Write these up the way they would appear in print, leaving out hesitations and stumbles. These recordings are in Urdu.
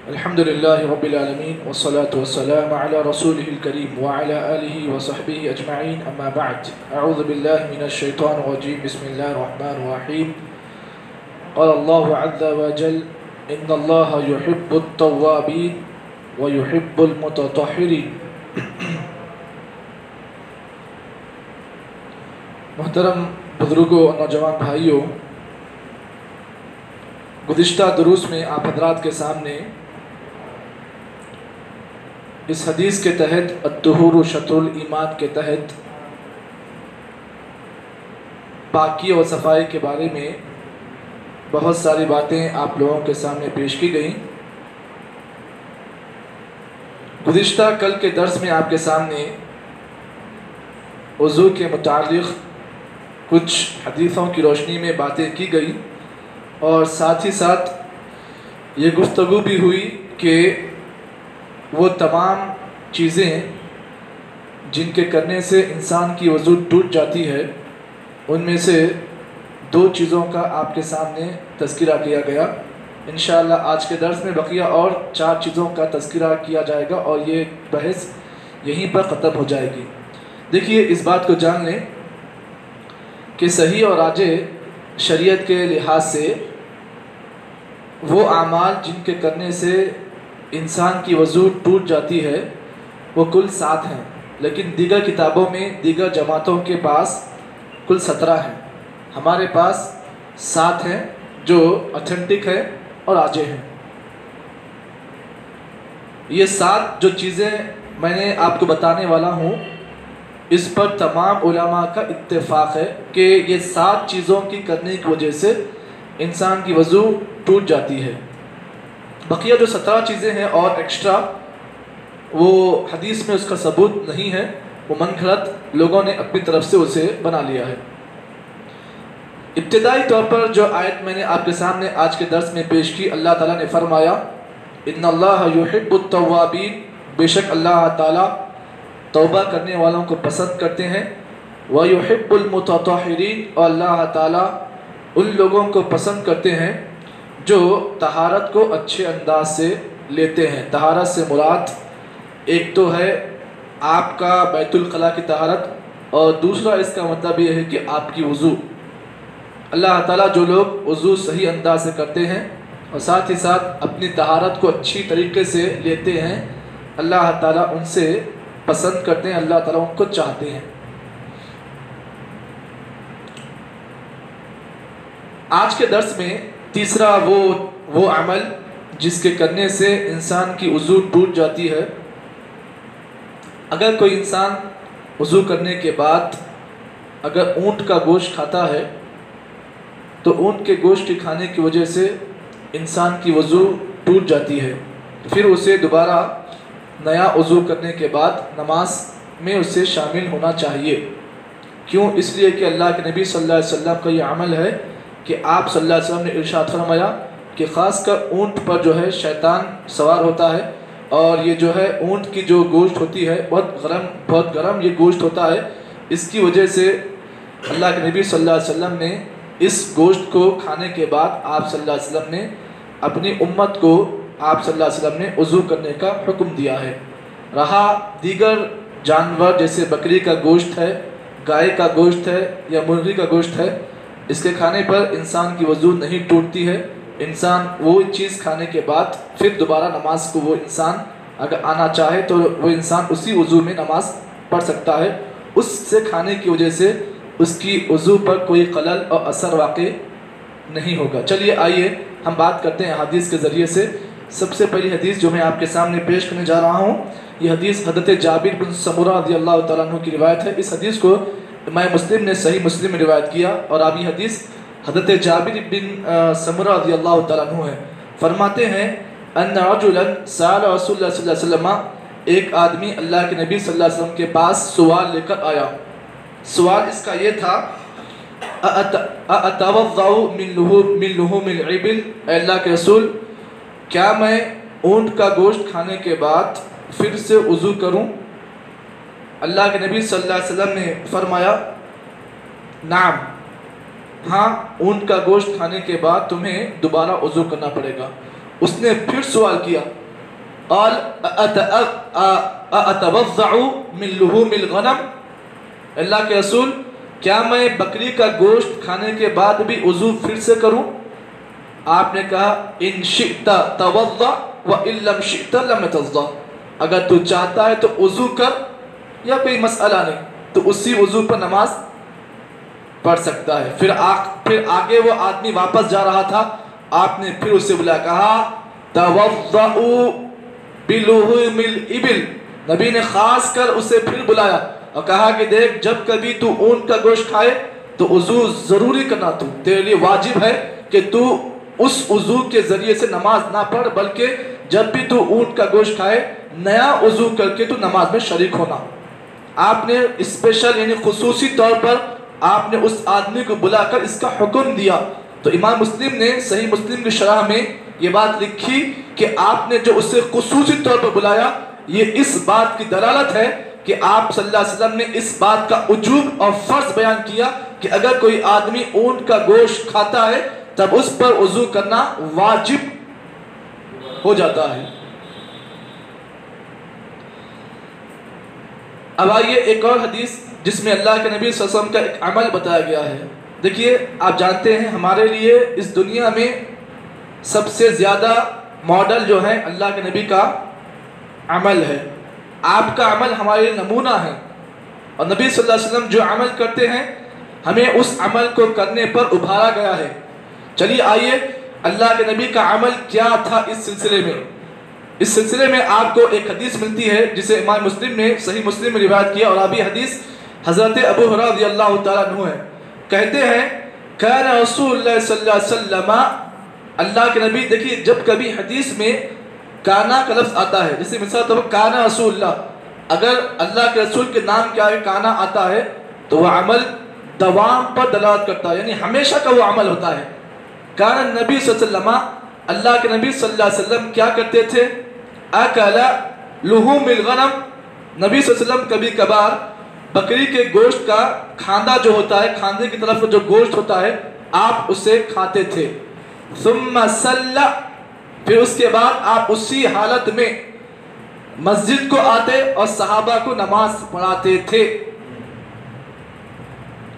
الحمد لله رب العالمين والصلاة والسلام على رسوله الكريم وعلى آله وصحبه أجمعين أما بعد أعوذ بالله من الشيطان الرجيم بسم الله الرحمن الرحيم قال الله عز وجل إن الله يحب التوابين ويحب المتطهرين محترم بزرگوں اور نوجوان بھائیوں، گزشتہ دروس میں آپ حضرات کے سامنے اس حدیث کے تحت الطہور شطر الایمان کے تحت پاکی اور صفائی کے بارے میں بہت ساری باتیں آپ لوگوں کے سامنے پیش کی گئیں۔ گزشتہ کل کے درس میں آپ کے سامنے وضو کے متعلق کچھ حدیثوں کی روشنی میں باتیں کی گئی اور ساتھ ہی ساتھ یہ گفتگو بھی ہوئی کہ وہ تمام چیزیں جن کے کرنے سے انسان کی وضو ٹوٹ جاتی ہے، ان میں سے دو چیزوں کا آپ کے سامنے تذکرہ کیا گیا۔ انشاءاللہ آج کے درس میں بقیہ اور 4 چیزوں کا تذکرہ کیا جائے گا اور یہ بحث یہیں پر ختم ہو جائے گی۔ دیکھیے، اس بات کو جان لیں کہ صحیح اور راجح شریعت کے لحاظ سے وہ اعمال جن کے کرنے سے انسان کی وضو ٹوٹ جاتی ہے وہ کل 7 ہیں، لیکن دیگر کتابوں میں دیگر جماعتوں کے پاس کل 17 ہیں۔ ہمارے پاس 7 ہیں جو اتھینٹک ہے اور راجح ہیں۔ یہ 7 جو چیزیں میں نے آپ کو بتانے والا ہوں، اس پر تمام علماء کا اتفاق ہے کہ یہ 7 چیزوں کی کرنے کی وجہ سے انسان کی وضو ٹوٹ جاتی ہے۔ بقیہ جو 17 چیزیں ہیں اور ایکسٹرا، وہ حدیث میں اس کا ثبوت نہیں ہے، وہ من گھڑت لوگوں نے اپنی طرف سے اسے بنا لیا ہے۔ ابتدائی طور پر جو آیت میں نے آپ کے سامنے آج کے درس میں پیش کی، اللہ تعالیٰ نے فرمایا ان اللہ یحب التوابین، بے شک اللہ تعالیٰ توبہ کرنے والوں کو پسند کرتے ہیں، وَيُحِبُّ الْمُتَطَهِّرِينَ، اور اللہ تعالیٰ ان لوگوں کو پسند کرتے ہیں جو طہارت کو اچھے انداز سے لیتے ہیں۔ طہارت سے مراد ایک تو ہے آپ کا بیت الخلاء کی طہارت، اور دوسرا اس کا مطلب یہ ہے کہ آپ کی وضو۔ اللہ تعالیٰ جو لوگ وضو صحیح انداز سے کرتے ہیں اور ساتھ ہی ساتھ اپنی طہارت کو اچھی طریقے سے لیتے ہیں، اللہ تعالیٰ ان سے پسند کرتے ہیں، اللہ تعالیٰ ان کو چاہتے ہیں۔ آج کے درس میں تیسرا وہ عمل جس کے کرنے سے انسان کی وضو ٹوٹ جاتی ہے۔ اگر کوئی انسان وضو کرنے کے بعد اگر اونٹ کا گوشت کھاتا ہے تو اونٹ کے گوشت کے کھانے کی وجہ سے انسان کی وضو ٹوٹ جاتی ہے، پھر اسے دوبارہ نیا وضو کرنے کے بعد نماز میں اسے شامل ہونا چاہیے۔ کیوں؟ اس لیے کہ اللہ کے نبی صلی اللہ علیہ وسلم کا یہ عمل ہے کہ آپ صلی اللہ علیہ وسلم نے ارشاد فرمایا کہ خاص کر اونٹ پر جو ہے شیطان سوار ہوتا ہے، اور یہ جو ہے اونٹ کی جو گوشت ہوتی ہے بہت گرم یہ گوشت ہوتا ہے۔ اس کی وجہ سے اللہ کے نبی صلی اللہ علیہ وسلم نے اس گوشت کو کھانے کے بعد آپ صلی اللہ علیہ وسلم نے اپنی امت کو آپ صلی اللہ علیہ وسلم نے وضو کرنے کا حکم دیا ہے۔ رہا دیگر جانور جیسے بکری کا گوشت ہے، گائے کا گوشت ہے یا مرغی کا گوشت ہے، اس کے کھانے پر انسان کی وضو نہیں ٹوٹتی ہے۔ انسان وہ چیز کھانے کے بعد پھر دوبارہ نماز کو وہ انسان اگر آنا چاہے تو وہ انسان اسی وضو میں نماز پڑھ سکتا ہے، اس سے کھانے کی وجہ سے اس کی وضو پر کوئی خلل اور اثر واقع نہیں ہوگا۔ چلیے آئیے ہم بات کرتے ہیں حدیث کے ذریعے سے۔ سب سے پہلی حدیث جو میں آپ کے سامنے پیش کرنے جا رہا ہوں، یہ حدیث حضرت جابر بن سمرہ رضی اللہ تعالیٰ عنہ کی روایت ہے۔ اس حدیث کو امام مسلم نے صحیح مسلم میں روایت کیا، اور اب یہ حدیث حضرت جابر بن سمرہ رضی اللہ تعالیٰ عنہ ہے۔ فرماتے ہیں ان رجلا سأل رسول اللہ صلی اللہ علیہ وسلم، ایک آدمی اللہ کے نبی صلی اللہ علیہ وسلم کے پاس سوال لے کر آیا۔ سوال اس کا یہ تھا اتوضأ من لحوم الابل، اے اللہ کے رسول کیا میں اونٹ کا گوشت کھانے کے بعد پھر سے وضو کروں؟ اللہ کے نبی صلی اللہ علیہ وسلم نے فرمایا نعم، ہاں اونٹ کا گوشت کھانے کے بعد تمہیں دوبارہ وضو کرنا پڑے گا۔ اس نے پھر سوال کیا، قال اتوضع من لحوم الغنم، اللہ کے رسول کیا میں بکری کا گوشت کھانے کے بعد بھی وضو پھر سے کروں؟ آپ نے کہا ان شئت توضع وان لم شئت لم تتوضع، اگر تو چاہتا ہے تو وضو کر یا کوئی مسئلہ نہیں، تو اسی وضو پر نماز پڑھ سکتا ہے۔ پھر آگے وہ آدمی واپس جا رہا تھا، آپ نے پھر اسے بلایا، کہا توضؤ بلحوم الابل، نبی نے خاص کر اسے پھر بلایا اور کہا کہ دیکھ جب کبھی تو اونٹ کا گوشت کھائے تو وضو ضروری کرنا، تو تیرے لیے واجب ہے کہ تو اس وضو کے ذریعے سے نماز نہ پڑھ، بلکہ جب بھی تو اونٹ کا گوشت کھائے نیا وضو کر کے تو نماز میں شریک ہونا۔ آپ نے اسپیشل یعنی خصوصی طور پر آپ نے اس آدمی کو بلا کر اس کا حکم دیا۔ تو امام مسلم نے صحیح مسلم کی شرح میں یہ بات لکھی کہ آپ نے جو اسے خصوصی طور پر بلایا، یہ اس بات کی دلالت ہے کہ آپ صلی اللہ علیہ وسلم نے اس بات کا وجوب اور فرض بیان کیا کہ اگر کوئی آدمی اونٹ کا گوشت کھاتا ہے تب اس پر وضو کرنا واجب ہو جاتا ہے۔ اب آئیے ایک اور حدیث جس میں اللہ کے نبی صلی اللہ علیہ وسلم کا ایک عمل بتایا گیا ہے۔ دیکھیے آپ جانتے ہیں ہمارے لیے اس دنیا میں سب سے زیادہ ماڈل جو ہے اللہ کے نبی کا عمل ہے۔ آپ کا عمل ہمارے لیے نمونہ ہے، اور نبی صلی اللہ علیہ وسلم جو عمل کرتے ہیں ہمیں اس عمل کو کرنے پر ابھارا گیا ہے۔ چلیے آئیے اللہ کے نبی کا عمل کیا تھا اس سلسلے میں۔ اس سلسلے میں آپ کو ایک حدیث ملتی ہے جسے امام مسلم نے صحیح مسلم میں روایت کیا، اور ابھی حدیث حضرت ابو ہریرہ رضی اللہ تعالیٰ عنہ ہے۔ کہتے ہیں کان رسول اللہ صلی اللہ علیہ وسلم، اللہ کے نبی، دیکھیے جب کبھی حدیث میں کانا کا لفظ آتا ہے، جیسے مثال طور پر کانا رسول اللہ، اگر اللہ کے رسول کے نام کیا ہے کانا آتا ہے تو وہ عمل دوام پر دلالت کرتا ہے، یعنی ہمیشہ کا وہ عمل ہوتا ہے۔ کان نبی صلی اللہ علیہ وسلم، اللہ کے نبی صلی اللہ علیہ وسلم کیا کرتے تھے؟ اکل لحوم الغنم، نبی صلی اللہ علیہ وسلم کبھی کبھار بکری کے گوشت کا کھاندہ جو ہوتا ہے، کھاندے کی طرف جو گوشت ہوتا ہے آپ اسے کھاتے تھے۔ ثم صلی، پھر اس کے بعد آپ اسی حالت میں مسجد کو آتے اور صحابہ کو نماز پڑھاتے تھے۔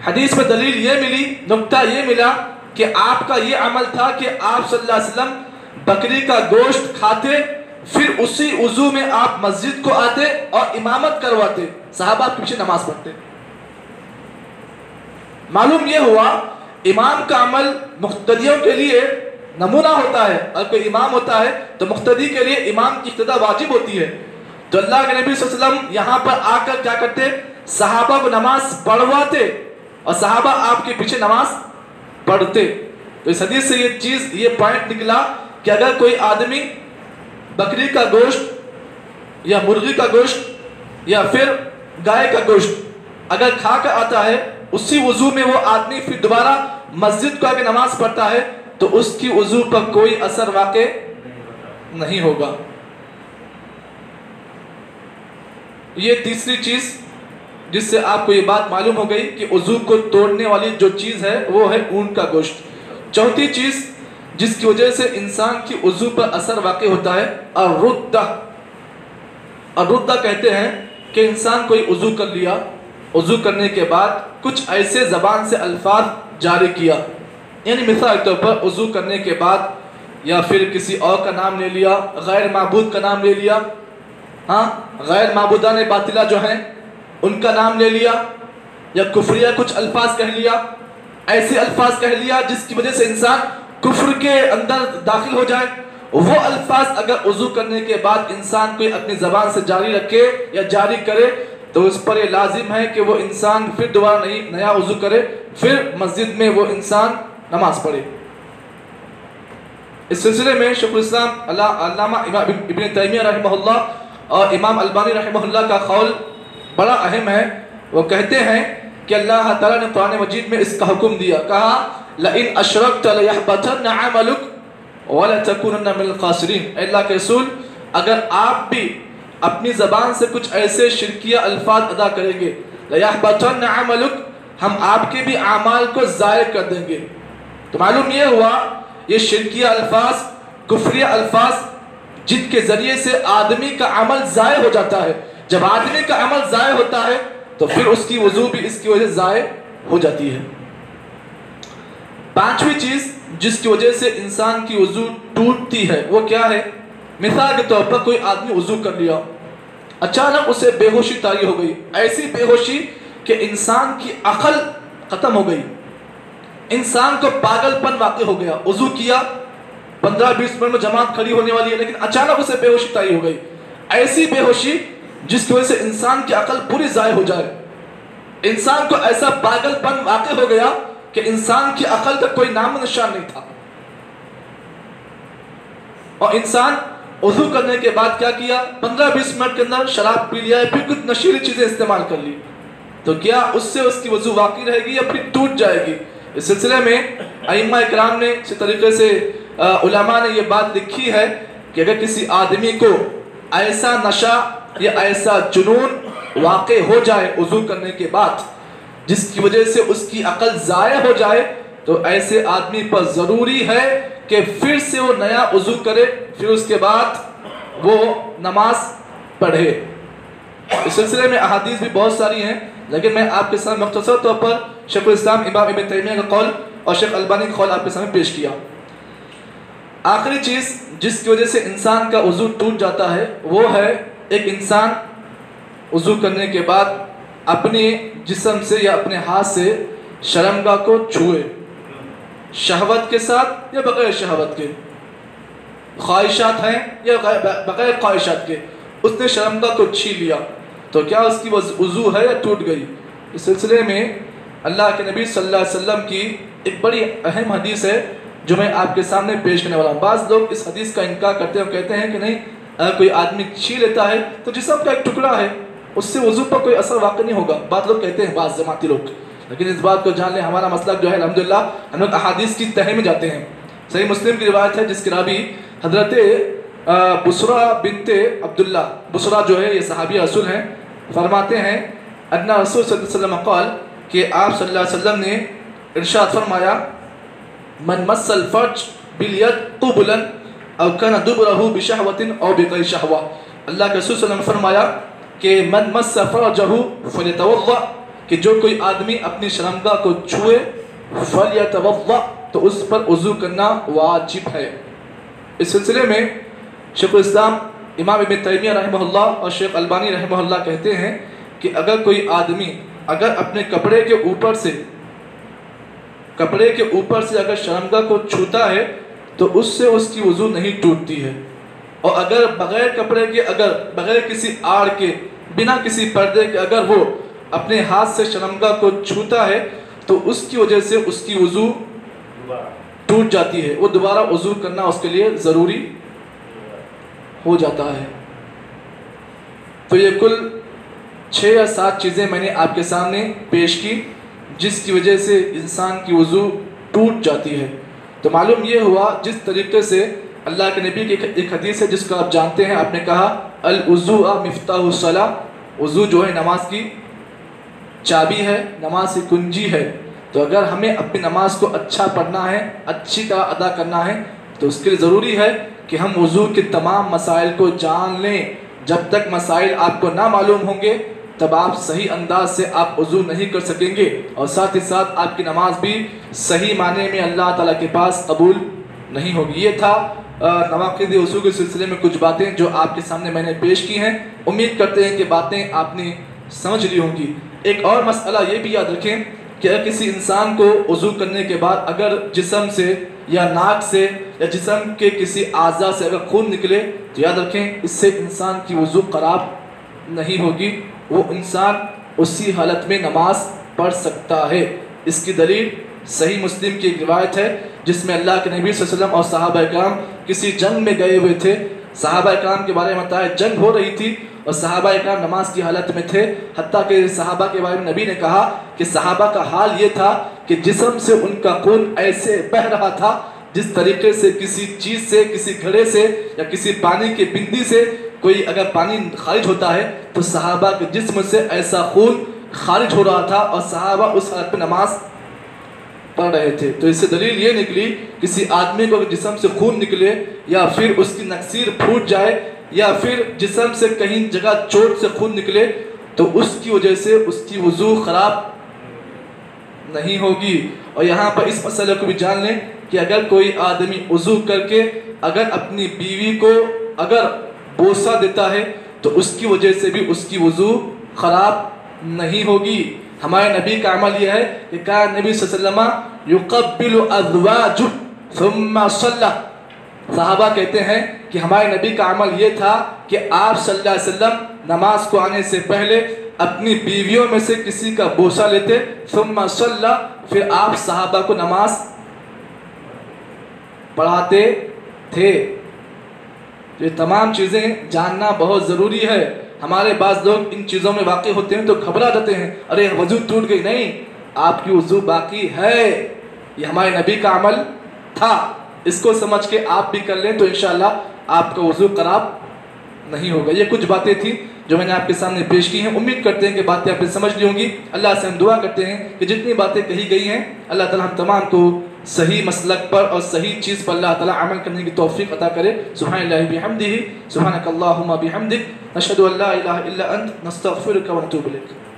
حدیث میں دلیل یہ ملی، نقطہ یہ ملا کہ آپ کا یہ عمل تھا کہ آپ صلی اللہ علیہ وسلم بکری کا گوشت کھاتے، پھر اسی وضو میں آپ مسجد کو آتے اور امامت کرواتے، صحابہ کے پیچھے نماز پڑھتے۔ معلوم یہ ہوا امام کا عمل مقتدیوں کے لیے نمونہ ہوتا ہے، اور کوئی امام ہوتا ہے تو مقتدی کے لیے امام کی اقتداء واجب ہوتی ہے۔ تو اللہ کے نبی صلی اللہ علیہ وسلم یہاں پر آ کر کیا کرتے؟ صحابہ کو نماز پڑھواتے اور صحابہ آپ کے پیچھے نماز پڑھتے۔ تو اس حدیث سے یہ پوائنٹ نکلا کہ اگر کوئی آدمی بکری کا گوشت یا مرغی کا گوشت یا پھر گائے کا گوشت اگر کھا کر آتا ہے، اسی وضو میں وہ آدمی پھر دوبارہ مسجد کو آ کے نماز پڑھتا ہے تو اس کی وضو پر کوئی اثر واقع نہیں ہوگا۔ یہ تیسری چیز جس سے آپ کو یہ بات معلوم ہو گئی کہ وضو کو توڑنے والی جو چیز ہے وہ ہے اونٹ کا گوشت۔ چوتھی چیز جس کی وجہ سے انسان کی وضو پر اثر واقع ہوتا ہے الردہ۔ الردہ کہتے ہیں کہ انسان کوئی وضو کر لیا، وضو کرنے کے بعد کچھ ایسے زبان سے الفاظ جاری کیا، یعنی مثال کے طور پر وضو کرنے کے بعد یا پھر کسی اور کا نام لے لیا، غیر معبود کا نام لے لیا، غیر معبودان باطلہ جو ہیں ان کا نام لے لیا، یا کفریہ کچھ الفاظ کہہ لیا، ایسے الفاظ کہہ لیا جس کی وجہ سے انسان کفر کے اندر داخل ہو جائے۔ وہ الفاظ اگر وضو کرنے کے بعد انسان کوئی اپنی زبان سے جاری رکھے یا جاری کرے تو اس پر یہ لازم ہے کہ وہ انسان پھر دوبارہ نیا وضو کرے، پھر مسجد میں وہ انسان نماز پڑھے۔ اس سلسلے میں شیخ الاسلام علامہ ابن تیمیہ رحمہ اللہ اور امام البانی رحمہ اللہ کا قول بڑا اہم ہے۔ وہ کہتے ہیں کہ اللہ تعالیٰ نے قرآن مجید میں اس کا حکم دیا، کہا لَإِنْ أَشْرَكْتَ لَيَحْبَطَنَّ عَمَلُكَ وَلَتَكُونَنَّ مِنَ الْخَاسِرِينَ۔ اے اللہ کے رسول، اگر آپ بھی اپنی زبان سے کچھ ایسے شرکیہ الفاظ ادا کریں گے، لَيَحْبَطَنَّ عَمَلُكَ، ہم آپ کے بھی اعمال کو ضائع کر دیں گے۔ تو معلوم یہ ہوا یہ شرکیہ الفاظ کفریہ الفاظ جن کے ذریعے سے آدمی کا عمل ضائع ہو جاتا ہے. جب آدمی کا عمل ضائع ہوتا ہے تو پھر اس کی وضو بھی اس کی وجہ سے ضائع ہو جاتی ہے. پانچویں چیز جس کی وجہ سے انسان کی وضو ٹوٹتی ہے وہ کیا ہے؟ مثال کے طور پر کوئی آدمی وضو کر لیا, اچانک اسے بے ہوشی طاری ہو گئی, ایسی بے ہوشی کہ انسان کی عقل ختم ہو گئی, انسان کو پاگل پن واقع ہو گیا. وضو کیا, 15-20 منٹ میں جماعت کھڑی ہونے والی ہے, لیکن اچانک اسے بے ہوشی طاری ہو گئی. ایسی بے ہوشی جس کی وجہ سے انسان کی عقل پوری ضائع ہو جائے. انسان کو ایسا پاگل پن واقع ہو گیا کہ انسان کی عقل کا کوئی نام و نشان نہیں تھا, اور انسان وضو کرنے کے بعد کیا کیا؟ 15-20 منٹ کے اندر شراب پی لیا ہے, پھر کچھ نشیلی چیزیں استعمال کر لی. تو کیا اس سے اس کی وضو باقی رہے گی یا پھر ٹوٹ جائے گی؟ اس سلسلے میں ائمہ اکرام نے اسی طریقے سے علماء نے یہ بات لکھی ہے کہ اگر کسی آدمی کو ایسا نشہ یا ایسا جنون واقع ہو جائے وضو کرنے کے بعد جس کی وجہ سے اس کی عقل ضائع ہو جائے, تو ایسے آدمی پر ضروری ہے کہ پھر سے وہ نیا وضو کرے, پھر اس کے بعد وہ نماز پڑھے. اس سلسلے میں احادیث بھی بہت ساری ہیں, لیکن میں آپ کے سامنے مختصر طور پر شیخ الاسلام امام ابن تیمیہ کا قول اور شیخ البانی کا قول آپ کے سامنے پیش کیا. آخری چیز جس کی وجہ سے انسان کا وضو ٹوٹ جاتا ہے وہ ہے ایک انسان وضو کرنے کے بعد اپنے جسم سے یا اپنے ہاتھ سے شرمگاہ کو چھوئے, شہوت کے ساتھ یا بغیر شہوت کے, خواہشات ہیں یا بغیر خواہشات کے, اس نے شرمگاہ کو چھین لیا, تو کیا اس کی وضو ہے یا ٹوٹ گئی؟ اس سلسلے میں اللہ کے نبی صلی اللہ علیہ وسلم کی ایک بڑی اہم حدیث ہے جو میں آپ کے سامنے پیش کرنے والا ہوں. بعض لوگ اس حدیث کا انکار کرتے ہیں اور کہتے ہیں کہ نہیں, اگر کوئی آدمی چھین لیتا ہے تو جسم کا ایک ٹکڑا ہے, اس سے وضو پر کوئی اثر واقع نہیں ہوگا. بعض لوگ کہتے ہیں, بعض جماعتی لوگ, لیکن اس بات کو جان لیں ہمارا مسلک جو ہے الحمدللہ ہم لوگ احادیث کی تہہ میں جاتے ہیں. صحیح مسلم کی روایت ہے جس کے راوی حضرت بصرہ بنت عبداللہ, بصرہ جو ہے یہ صحابی رسول ہیں, فرماتے ہیں ان رسول صلی اللہ علیہ وسلم قال کہ آپ صلی اللہ علیہ وسلم نے ارشاد فرمایا من مس الفرج بالید قبلا او کان دبرہ بشہوۃ او بغیر شہوہ. اللہ کے رسول صلی اللہ علیہ وسلم فرمایا کہ من مس فرجہ فلیتوضأ, کہ جو کوئی آدمی اپنی شرمگاہ کو چھوئے فلیتوضأ, تو اس پر وضو کرنا واجب ہے. اس سلسلے میں شیخ الاسلام امام ابن تیمیہ رحمہ اللہ اور شیخ البانی رحمہ اللہ کہتے ہیں کہ اگر کوئی آدمی اگر اپنے کپڑے کے اوپر سے اگر شرمگاہ کو چھوتا ہے تو اس سے اس کی وضو نہیں ٹوٹتی ہے, اور اگر بغیر کپڑے کے, اگر بغیر کسی آڑ کے, بنا کسی پردے کے اگر وہ اپنے ہاتھ سے شرمگاہ کو چھوتا ہے تو اس کی وجہ سے اس کی وضو ٹوٹ جاتی ہے, وہ دوبارہ وضو کرنا اس کے لیے ضروری ہو جاتا ہے. تو یہ کل 6 یا 7 چیزیں میں نے آپ کے سامنے پیش کی جس کی وجہ سے انسان کی وضو ٹوٹ جاتی ہے. تو معلوم یہ ہوا جس طریقے سے اللہ کے نبی کی ایک حدیث ہے جس کو آپ جانتے ہیں, آپ نے کہا الوضوء مفتاح الصلاۃ, وضو جو ہے نماز کی چابی ہے, نماز کی کنجی ہے. تو اگر ہمیں اپنی نماز کو اچھا پڑھنا ہے, اچھی طرح ادا کرنا ہے, تو اس کے لیے ضروری ہے کہ ہم وضو کے تمام مسائل کو جان لیں. جب تک مسائل آپ کو نہ معلوم ہوں گے تب آپ صحیح انداز سے آپ وضو نہیں کر سکیں گے, اور ساتھ ہی ساتھ آپ کی نماز بھی صحیح معنی میں اللہ تعالیٰ کے پاس قبول نہیں ہوگی. یہ تھا نواقض وضو کے سلسلے میں کچھ باتیں جو آپ کے سامنے میں نے پیش کی ہیں. امید کرتے ہیں کہ باتیں آپ نے سمجھ لی ہوں گی. ایک اور مسئلہ یہ بھی یاد رکھیں کہ اگر کسی انسان کو وضو کرنے کے بعد اگر جسم سے یا ناک سے یا جسم کے کسی اعضاء سے اگر خون نکلے تو یاد رکھیں اس سے انسان کی وضو خراب نہیں ہوگی, وہ انسان اسی حالت میں نماز پڑھ سکتا ہے. اس کی دلیل صحیح مسلم کی ایک روایت ہے جس میں اللہ کے نبی صلی اللہ علیہ وسلم اور صحابہ اکرام کسی جنگ میں گئے ہوئے تھے. صحابہ اکرام کے بارے میں بتایا جنگ ہو رہی تھی اور صحابہ اکرام نماز کی حالت میں تھے, حتیٰ کہ صحابہ کے بارے میں نبی نے کہا کہ صحابہ کا حال یہ تھا کہ جسم سے ان کا خون ایسے بہہ رہا تھا جس طریقے سے کسی چیز سے, کسی گھڑے سے یا کسی پانی کے بندی سے کوئی اگر پانی خارج ہوتا ہے تو صحابہ کے جسم سے ایسا خون خارج ہو رہا تھا, اور صحابہ اس حالت میں نماز پڑھ رہے تھے۔ تو اس سے دلیل یہ نکلی کسی آدمی کو جسم سے خون نکلے یا پھر اس کی نکسیر پھوٹ جائے یا پھر جسم سے کہیں جگہ چوٹ سے خون نکلے تو اس کی وجہ سے اس کی وضو خراب نہیں ہوگی۔ اور یہاں پر اس مسئلے کو بھی جان لیں کہ اگر کوئی آدمی وضو کر کے اگر اپنی بیوی کو اگر بوسہ دیتا ہے تو اس کی وجہ سے بھی اس کی وضو خراب نہیں ہوگی۔ ہمارے نبی کا عمل یہ ہے کہ کان نبی صلی اللہ علیہ وسلم یقبل ازواجہ ثم صلی۔ صحابہ کہتے ہیں کہ ہمارے نبی کا عمل یہ تھا کہ آپ صلی اللہ علیہ وسلم نماز کو آنے سے پہلے اپنی بیویوں میں سے کسی کا بوسہ لیتے، ثم صلی، پھر آپ صحابہ کو نماز پڑھاتے تھے۔ یہ تمام چیزیں جاننا بہت ضروری ہے۔ ہمارے بعض لوگ ان چیزوں میں واقع ہوتے ہیں تو گھبرا جاتے ہیں، ارے وضو ٹوٹ گئی۔ نہیں، آپ کی وضو باقی ہے، یہ ہمارے نبی کا عمل تھا۔ اس کو سمجھ کے آپ بھی کر لیں تو انشاءاللہ آپ کا وضو خراب نہیں ہوگا۔ یہ کچھ باتیں تھیں جو میں نے آپ کے سامنے پیش کی ہیں۔ امید کرتے ہیں کہ باتیں آپ نے سمجھ لی ہوں گی۔ اللہ سے ہم دعا کرتے ہیں کہ جتنی باتیں کہی گئی ہیں اللہ تعالی ہم تمام کو صحیح مسلک پر اور صحیح چیز پر اللہ تعالی عمل کرنے کی توفیق عطا کرے۔ سبحان اللہ بحمدہ، سبحانک اللہم بحمدک، نشہد ان لا الہ الا انت، نستغفرک ونتوب الیک۔